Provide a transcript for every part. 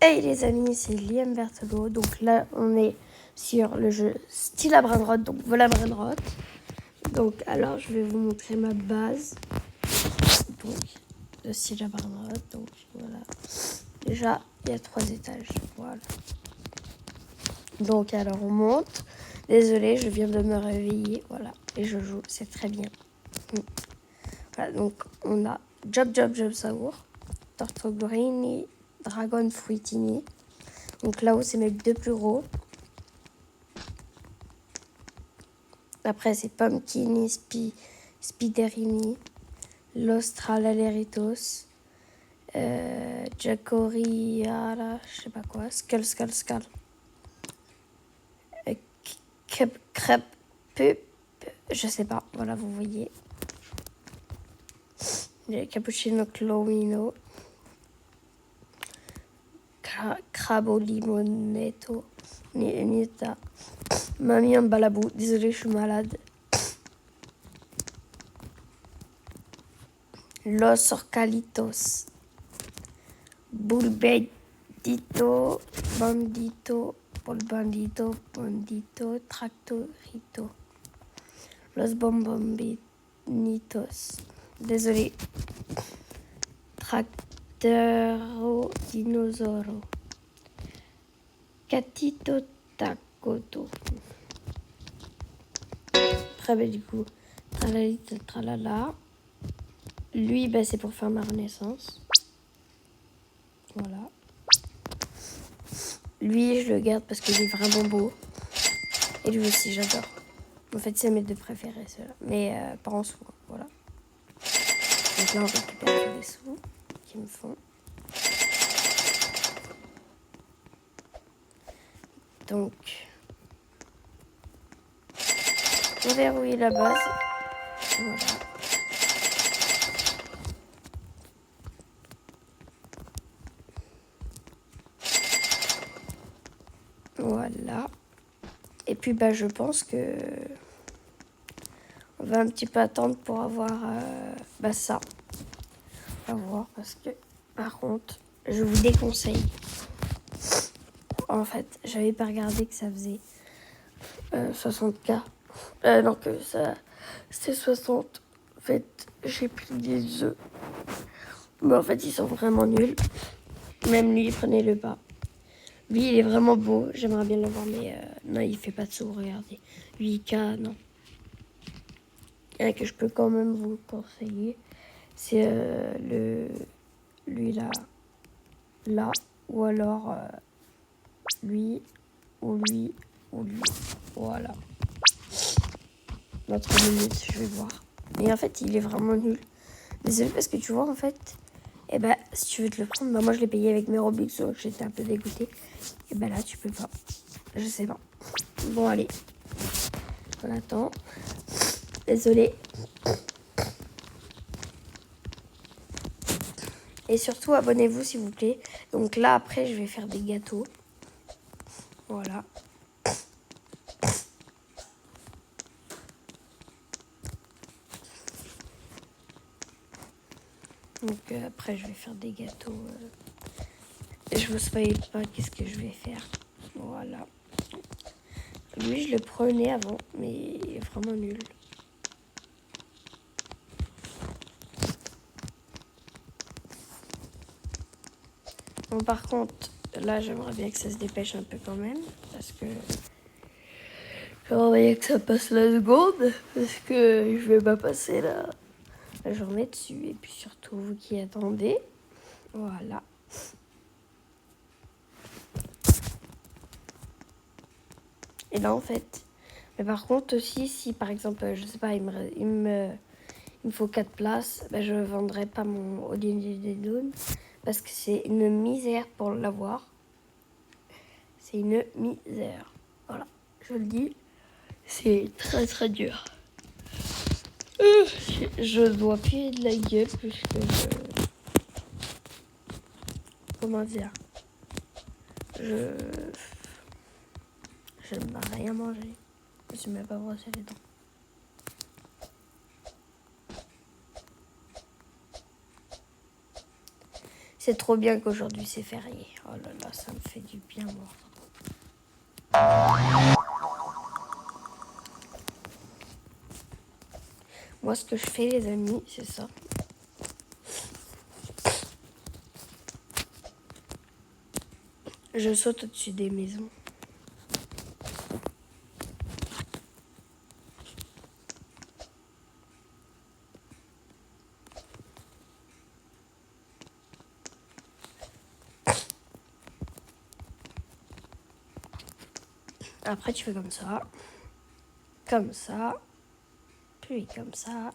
Hey les amis, c'est Liam Berthelot. Donc là, on est sur le jeu Stila Brainrot, donc voilà Brainrot. Donc alors, je vais vous montrer ma base. Donc, de Stila Brainrot. Donc voilà. Déjà, il y a 3 étages. Voilà. Donc alors, on monte. Désolée, je viens de me réveiller. Voilà. Et je joue, c'est très bien. Voilà, donc on a Job Saur, Tortogrini, Dragon Fruitini. Donc là-haut, c'est mes 2 plus gros. Après, c'est Pumpkini, Spiderini, L'Australaleritos, Jacoriara, je sais pas quoi, Skull. Crêpe, Pup, je sais pas, voilà, vous voyez. Cappuccino Clomino, Crabo Limoneto, Nita, Mamie en balabou, désolé, je suis malade. Los Orcalitos, Bulbedito, Bandito, Bandito, Tractorito, Los Bombombinitos, désolé, Tractero Dinosauro, Catito Tacoto. Très bien du coup, Tralalita Tralala. Lui, bah, c'est pour faire ma renaissance. Voilà. Lui, je le garde parce qu'il est vraiment beau. Et lui aussi, j'adore. En fait, c'est mes 2 préférés, ceux-là. Mais pas en sous, voilà. Donc là, on récupère tous les sous qu'ils me font. Donc, on verrouille la base. Voilà. Voilà. Et puis, bah, je pense que on va un petit peu attendre pour avoir ça. On va voir parce que, par contre, je vous déconseille. En fait, j'avais pas regardé que ça faisait 60K. Non, que ça, c'est 60. En fait, j'ai pris des œufs. Mais en fait, ils sont vraiment nuls. Même lui, prenez-le pas. Lui, il est vraiment beau. J'aimerais bien le voir, mais non, il fait pas de sous. Regardez. 8K, non. Un que je peux quand même vous conseiller, c'est lui là. Là. Ou alors lui. Ou lui. Ou lui. Voilà. Dans 3 minutes, je vais voir. Mais en fait, il est vraiment nul. Désolé parce que tu vois, en fait, et bah, si tu veux te le prendre, bah, moi je l'ai payé avec mes Robux, donc j'étais un peu dégoûtée. Et bah là, tu peux pas. Je sais pas. Bon, allez. On attend. Désolé. Et surtout, abonnez-vous s'il vous plaît. Donc là, après, je vais faire des gâteaux. Voilà. Donc après, je vais faire des gâteaux. Je vous spoil pas qu'est-ce que je vais faire. Voilà. Lui, je le prenais avant, mais il est vraiment nul. Bon, par contre, là, j'aimerais bien que ça se dépêche un peu quand même, parce que j'aimerais bien que ça passe la seconde, parce que je vais pas passer la journée dessus. Et puis surtout, vous qui attendez, voilà. Et là, en fait, mais par contre aussi, si par exemple, je sais pas, il me faut 4 places, ben, je vendrai pas mon Olivier des Dônes, parce que c'est une misère pour l'avoir. C'est une misère. Voilà, je le dis. C'est très très dur. Je dois plier de la gueule puisque je... Comment dire, je n'ai rien mangé. Je ne suis même pas brossé les dents. C'est trop bien qu'aujourd'hui c'est férié. Oh là là, ça me fait du bien, moi. Moi, ce que je fais, les amis, c'est ça. Je saute au-dessus des maisons. Après, tu fais comme ça, puis comme ça,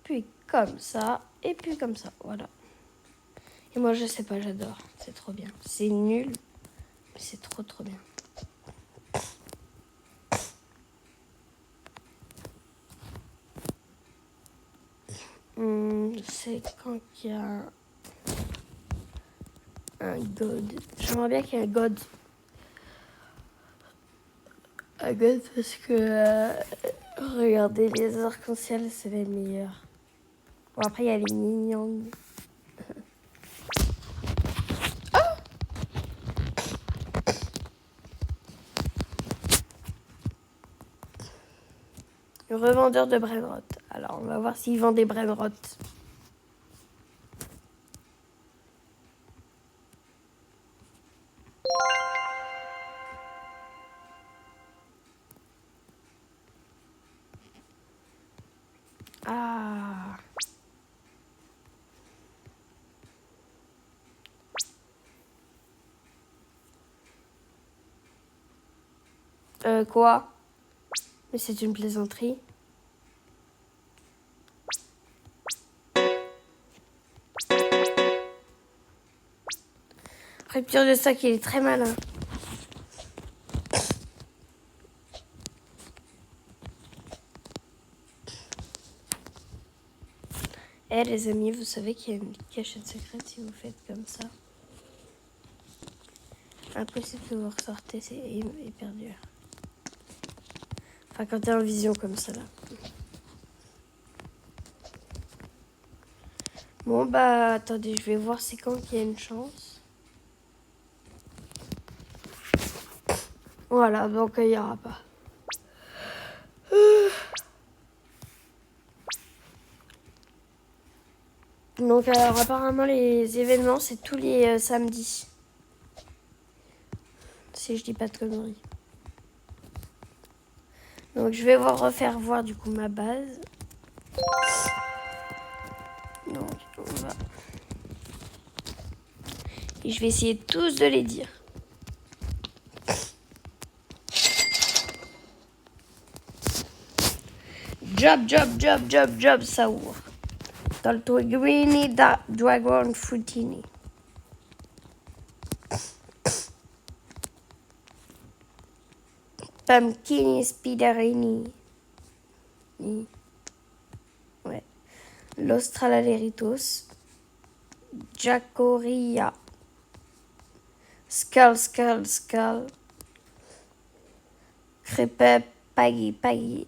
puis comme ça, et puis comme ça. Voilà. Et moi, je sais pas, j'adore. C'est trop bien. C'est nul, mais c'est trop, trop bien. C'est quand il y a un god. J'aimerais bien qu'il y ait un god. Un god parce que regardez, les arcs-en-ciel, c'est les meilleurs. Bon, après, il y a les mignons. Le revendeur de brainrot. Alors, on va voir s'il vend des brainrot. Ah. Quoi? Mais c'est une plaisanterie. Rupture de stock, il est très malin. Eh les amis, vous savez qu'il y a une cachette secrète si vous faites comme ça. Impossible que vous ressortez, c'est hyper dur. Enfin, quand t'es en vision comme ça, là. Bon, bah, attendez, je vais voir c'est quand qu'il y a une chance. Voilà, donc il n'y aura pas. Donc, alors, apparemment, les événements, c'est tous les samedis. Si je dis pas de conneries. Donc, je vais refaire voir, du coup, ma base. Donc, on va... Et je vais essayer tous de les dire. Job, job, job, job, job, Saour. Taltuiguini da Dragon Fruitini. Pumpkini Spiderini. Ouais. L'Australaleritos. Jacoria. Skull, skull, skull. Crepe, paggy, paggy.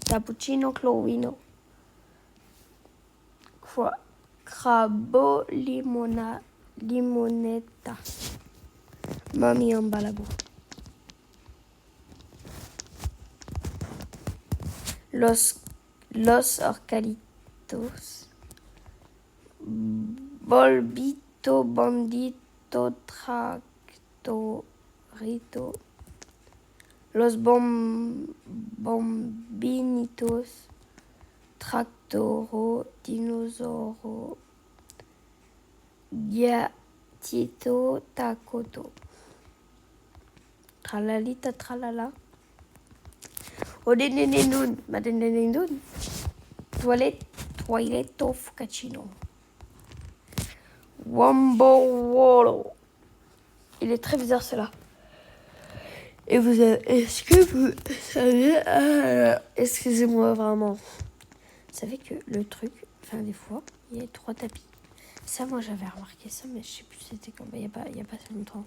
Cappuccino, clovino. Crabo, limonetta. Mami en balabo. Los Orcalitos. Bolbito, bandito, tractorito. Los bombinitos. Tractoro, dinosauro. Gatito, tacoto. Tralalita, tralala. Odenenenun, madenenenun. Toiletto, focacino. Wombo Wolo. Il est très bizarre celui-là. Et vous avez... Est-ce que vous savez... excusez-moi vraiment. Vous savez que le truc, enfin des fois, il y a 3 tapis. Ça, moi j'avais remarqué ça, mais je sais plus c'était quand. Il y a pas si longtemps.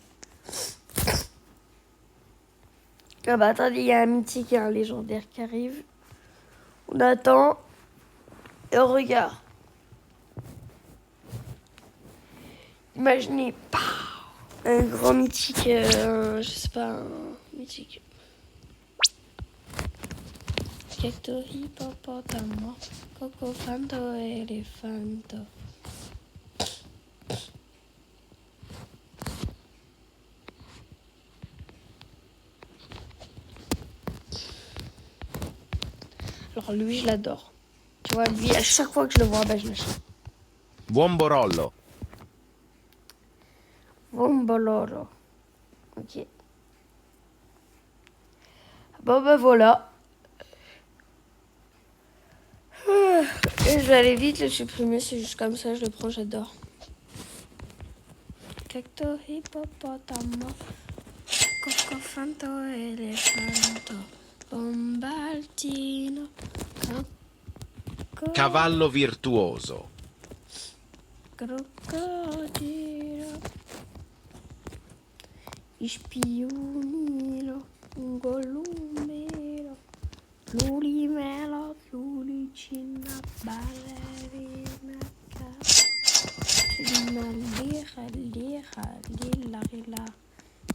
Ah bah attendez, il y a un mythique et un légendaire qui arrive. On attend. Et on regarde. Imaginez, un grand mythique, je sais pas, un mythique. Cacto, hippopotamo, cocofanto, elefanto. Alors lui, je l'adore. Tu vois, lui, à chaque fois que je le vois, je l'achète. Buon Borollo. Bomboloro. Ok. Bon, voilà. Et je vais aller vite le supprimer, c'est juste comme ça, je le prends, j'adore. Cacto, hippopotamo, cocofanto, elefanto, bombaltino, Cavallo virtuoso. crocodilo, ispionilo, golumelo, lulimelo, lulicina, ballerina, lira,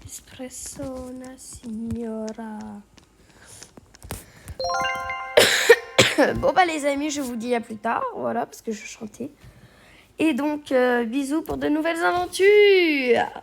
espresso, una signora. Bon les amis, je vous dis à plus tard, voilà, parce que je chantais. Et donc, bisous pour de nouvelles aventures.